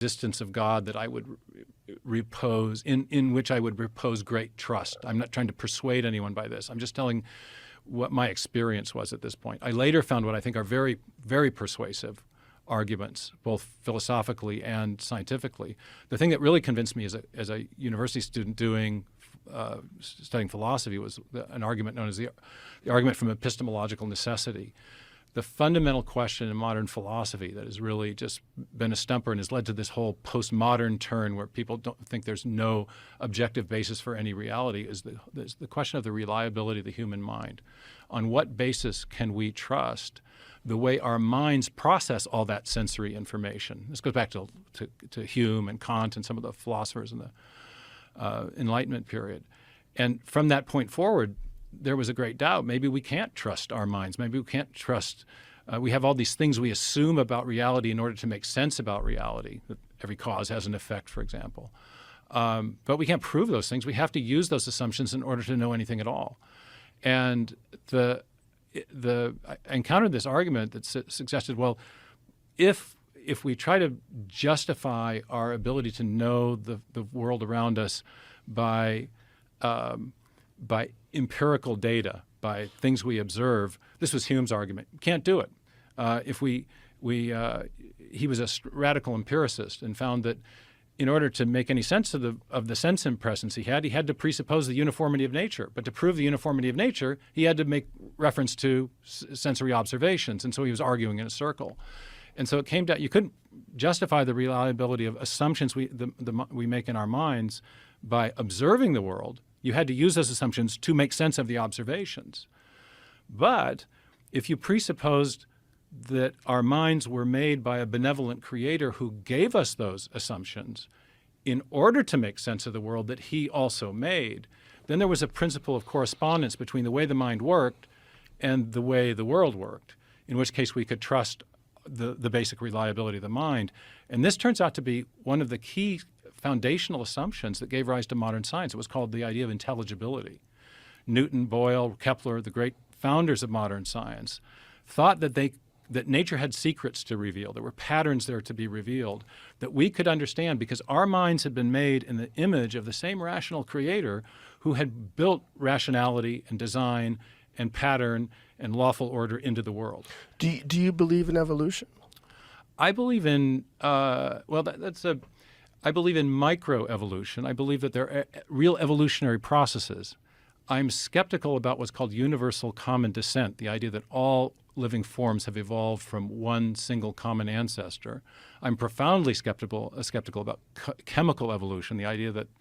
existence of God that I would repose, in which I would repose great trust. I'm not trying to persuade anyone by this. I'm just telling what my experience was at this point. I later found what I think are very, very persuasive arguments, both philosophically and scientifically. The thing that really convinced me as a university student studying philosophy was an argument known as the argument from epistemological necessity. The fundamental question in modern philosophy that has really just been a stumper and has led to this whole postmodern turn where people don't think there's no objective basis for any reality is the question of the reliability of the human mind. On what basis can we trust the way our minds process all that sensory information? This goes back to Hume and Kant and some of the philosophers in the Enlightenment period. And from that point forward, there was a great doubt. Maybe we can't trust our minds. Maybe we can't trust. We have all these things we assume about reality in order to make sense about reality. That every cause has an effect, for example. But we can't prove those things. We have to use those assumptions in order to know anything at all. And I encountered this argument that suggested, well, if we try to justify our ability to know the world around us by empirical data, by things we observe, this was Hume's argument. Can't do it. He was a radical empiricist and found that in order to make any sense of the sense impressions he had to presuppose the uniformity of nature. But to prove the uniformity of nature, he had to make reference to sensory observations, and so he was arguing in a circle. And so it came down, you couldn't justify the reliability of assumptions we make in our minds by observing the world. You had to use those assumptions to make sense of the observations. But if you presupposed that our minds were made by a benevolent creator who gave us those assumptions in order to make sense of the world that he also made, then there was a principle of correspondence between the way the mind worked and the way the world worked, in which case we could trust the basic reliability of the mind. And this turns out to be one of the key foundational assumptions that gave rise to modern science. It was called the idea of intelligibility. Newton, Boyle, Kepler, the great founders of modern science, thought that nature had secrets to reveal. There were patterns there to be revealed that we could understand because our minds had been made in the image of the same rational creator who had built rationality and design and pattern and lawful order into the world. Do you believe in evolution? I believe in, I believe in microevolution. I believe that there are real evolutionary processes. I'm skeptical about what's called universal common descent, the idea that all living forms have evolved from one single common ancestor. I'm profoundly skeptical about chemical evolution, the idea that